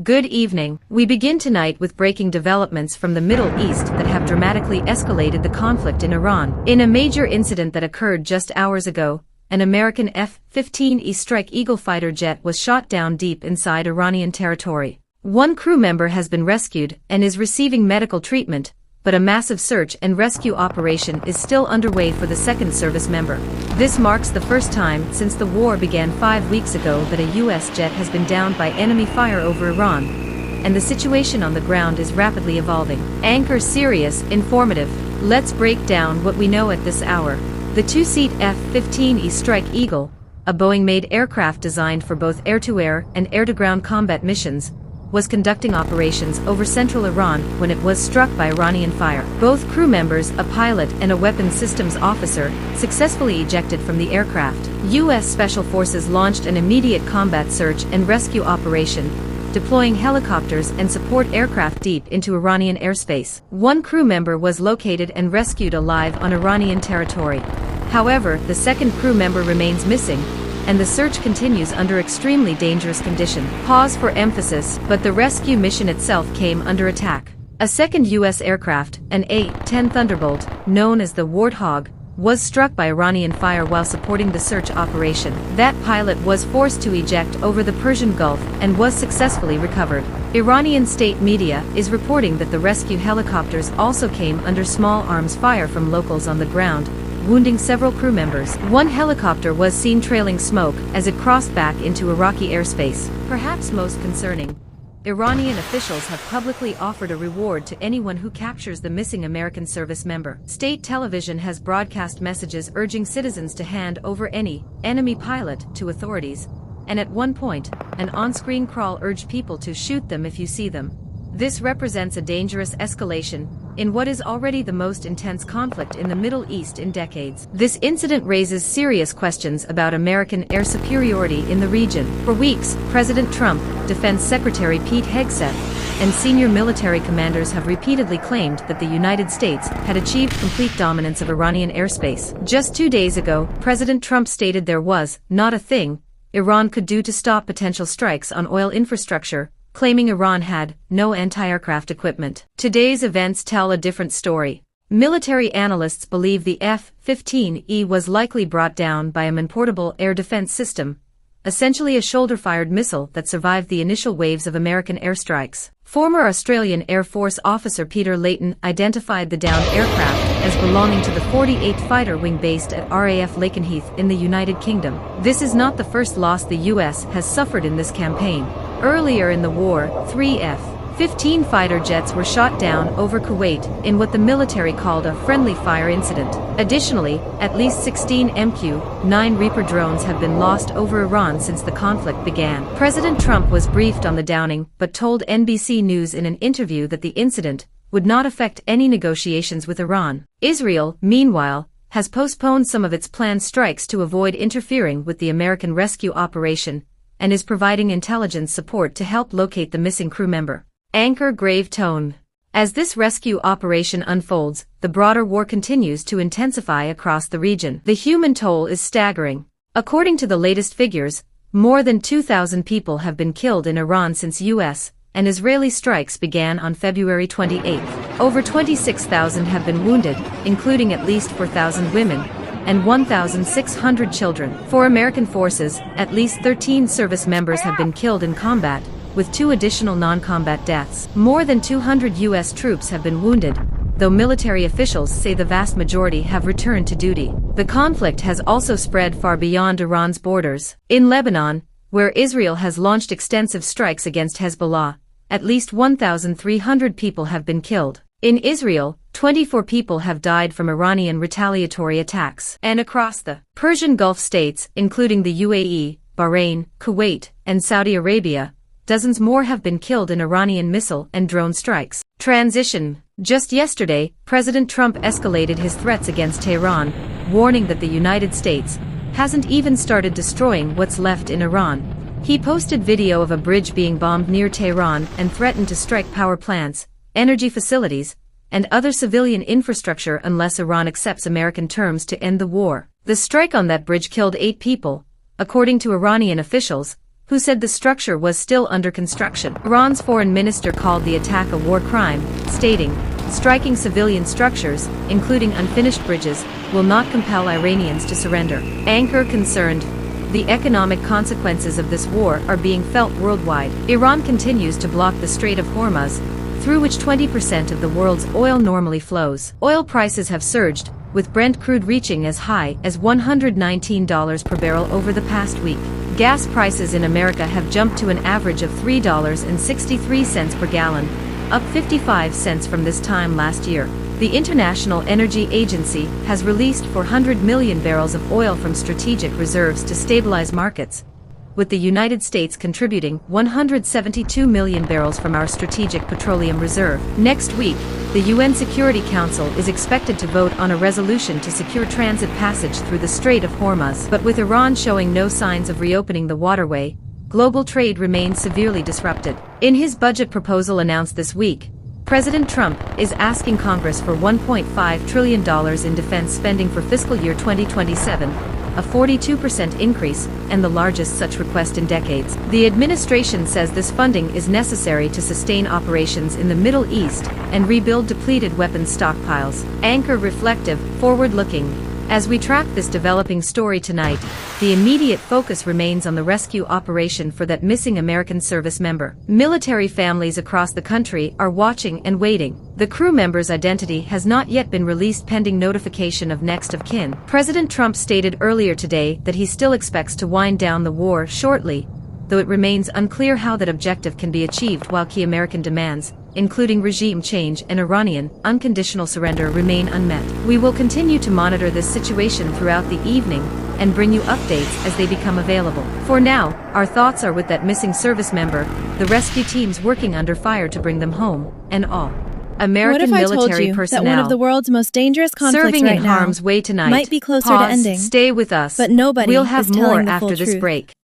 Good evening. We begin tonight with breaking developments from the Middle East that have dramatically escalated the conflict in Iran. In a major incident that occurred just hours ago, an American F-15E Strike Eagle fighter jet was shot down deep inside Iranian territory. One crew member has been rescued and is receiving medical treatment, but a massive search and rescue operation is still underway for the second service member. This marks the first time since the war began 5 weeks ago that a U.S. jet has been downed by enemy fire over Iran, and the situation on the ground is rapidly evolving. Anchor serious, informative. Let's break down what we know at this hour. The two-seat F-15E Strike Eagle, a Boeing-made aircraft designed for both air-to-air and air-to-ground combat missions, was conducting operations over central Iran when it was struck by Iranian fire. Both crew members, a pilot and a weapons systems officer, successfully ejected from the aircraft. U.S. Special Forces launched an immediate combat search and rescue operation, deploying helicopters and support aircraft deep into Iranian airspace. One crew member was located and rescued alive on Iranian territory. However, the second crew member remains missing, and the search continues under extremely dangerous conditions. Pause for emphasis, but the rescue mission itself came under attack. A second U.S. aircraft, an A-10 Thunderbolt, known as the Warthog, was struck by Iranian fire while supporting the search operation. That pilot was forced to eject over the Persian Gulf and was successfully recovered. Iranian state media is reporting that the rescue helicopters also came under small arms fire from locals on the ground, wounding several crew members. One helicopter was seen trailing smoke as it crossed back into Iraqi airspace. Perhaps most concerning, Iranian officials have publicly offered a reward to anyone who captures the missing American service member. State television has broadcast messages urging citizens to hand over any enemy pilot to authorities, and at one point, an on-screen crawl urged people to shoot them if you see them. This represents a dangerous escalation in what is already the most intense conflict in the Middle East in decades. This incident raises serious questions about American air superiority in the region. For weeks, President Trump, Defense Secretary Pete Hegseth, and senior military commanders have repeatedly claimed that the United States had achieved complete dominance of Iranian airspace. Just 2 days ago, President Trump stated there was not a thing Iran could do to stop potential strikes on oil infrastructure, claiming Iran had no anti-aircraft equipment. Today's events tell a different story. Military analysts believe the F-15E was likely brought down by a man-portable air defense system, essentially a shoulder-fired missile that survived the initial waves of American airstrikes. Former Australian Air Force officer Peter Layton identified the downed aircraft as belonging to the 48th Fighter Wing based at RAF Lakenheath in the United Kingdom. This is not the first loss the U.S. has suffered in this campaign. Earlier in the war, 3 F-15 fighter jets were shot down over Kuwait in what the military called a friendly fire incident. Additionally, at least 16 MQ-9 Reaper drones have been lost over Iran since the conflict began. President Trump was briefed on the downing but told NBC News in an interview that the incident would not affect any negotiations with Iran. Israel, meanwhile, has postponed some of its planned strikes to avoid interfering with the American rescue operation, and is providing intelligence support to help locate the missing crew member. Anchor grave tone. As this rescue operation unfolds, the broader war continues to intensify across the region. The human toll is staggering. According to the latest figures, more than 2,000 people have been killed in Iran since U.S. and Israeli strikes began on February 28. Over 26,000 have been wounded, including at least 4,000 women, and 1,600 children. For American forces, at least 13 service members have been killed in combat, with 2 additional non-combat deaths. More than 200 U.S. troops have been wounded, though military officials say the vast majority have returned to duty. The conflict has also spread far beyond Iran's borders. In Lebanon, where Israel has launched extensive strikes against Hezbollah, at least 1,300 people have been killed. In Israel, 24 people have died from Iranian retaliatory attacks. And across the Persian Gulf states, including the UAE, Bahrain, Kuwait, and Saudi Arabia, dozens more have been killed in Iranian missile and drone strikes. Transition. Just yesterday, President Trump escalated his threats against Tehran, warning that the United States hasn't even started destroying what's left in Iran. He posted video of a bridge being bombed near Tehran and threatened to strike power plants, energy facilities, and other civilian infrastructure unless Iran accepts American terms to end the war. The strike on that bridge killed 8 people, according to Iranian officials, who said the structure was still under construction. Iran's foreign minister called the attack a war crime, stating, "Striking civilian structures, including unfinished bridges, will not compel Iranians to surrender." Anchor concerned, "The economic consequences of this war are being felt worldwide." Iran continues to block the Strait of Hormuz, through which 20% of the world's oil normally flows. Oil prices have surged, with Brent crude reaching as high as $119 per barrel over the past week. Gas prices in America have jumped to an average of $3.63 per gallon, up 55 cents from this time last year. The International Energy Agency has released 400 million barrels of oil from strategic reserves to stabilize markets, with the United States contributing 172 million barrels from our strategic petroleum reserve. Next week, the UN Security Council is expected to vote on a resolution to secure transit passage through the Strait of Hormuz. But with Iran showing no signs of reopening the waterway, global trade remains severely disrupted. In his budget proposal announced this week, President Trump is asking Congress for $1.5 trillion in defense spending for fiscal year 2027, a 42% increase, and the largest such request in decades. The administration says this funding is necessary to sustain operations in the Middle East and rebuild depleted weapons stockpiles. Anchor reflective, forward-looking. As we track this developing story tonight, the immediate focus remains on the rescue operation for that missing American service member. Military families across the country are watching and waiting. The crew member's identity has not yet been released pending notification of next of kin. President Trump stated earlier today that he still expects to wind down the war shortly, though it remains unclear how that objective can be achieved while key American demands, including regime change and Iranian unconditional surrender, remain unmet. We will continue to monitor this situation throughout the evening and bring you updates as they become available. For now, our thoughts are with that missing service member, the rescue teams working under fire to bring them home, and all American military personnel that one of the world's most dangerous conflicts serving right in now harm's way tonight might be closer Pause, to ending. Stay with us. But nobody We'll have is telling more the after full this truth. break.